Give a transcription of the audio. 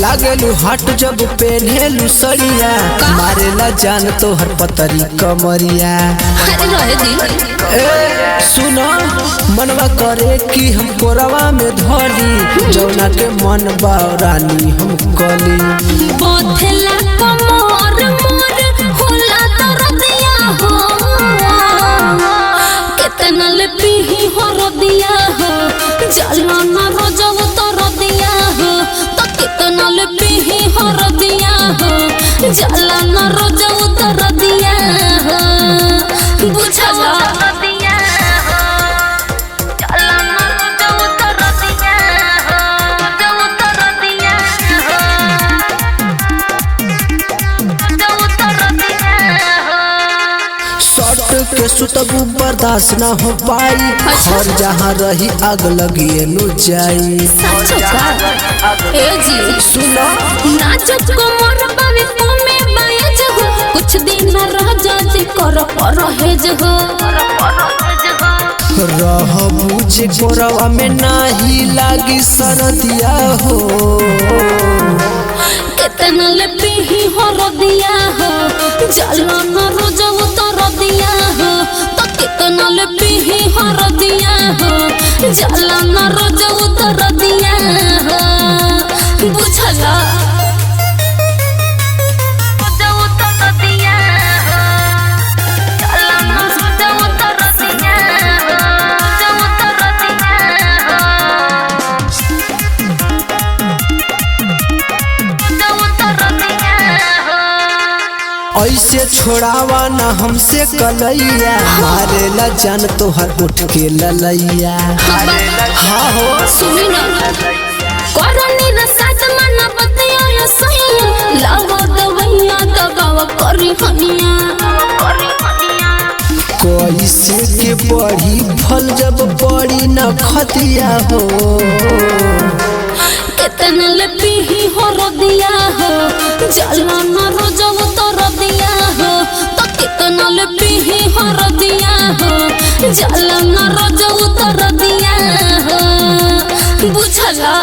लागेलू हट जब पहनेलू सड़िया मारेला जान तो हर पतरी कमरिया। सुनो मनवा करे कि हम कोरवा में धरी जौना के मन बारानी हम कली बोथला कमर मोर होला दरदिया हो केतना ले पीही हरदिया हो जाला ना रोजव तरदिया हो तो केतना ले पीही हरदिया हो जाला ना रोजव तरदिया हो बुझला के सुतबू बर्दाश्त ना हो पाई और जहाँ रही आग लगी नु जाई। ए जी सुनो नाचत को मोर बावे तुमे बायज हो कुछ दिन रह जाती कर परहेज हो रह बुझे कोरवा में नाही लागी सरदिया हो केतना ले पीही हरदिया हो जाला ना रोजव तरदिया हो तो केतना ले पीही हरदिया हो जाला ना रोजव तरदिया हो बुझला ऐसे छोड़ावा ना हमसे कलैया मारेला जान तो हर उठ के ललैया। हाँ हो सुनी ना करनी न साथ मना बतिया या सही लावा दवैया दगावा करी हनिया कैसे के बढ़ी फल जब बड़ी न खतिया हो केतना ले पीही हरदिया हो जाला ना रोजव तरदिया हो तो केतना ले पीही हरदिया हो जाला ना रोजव तरदिया हो बुझला।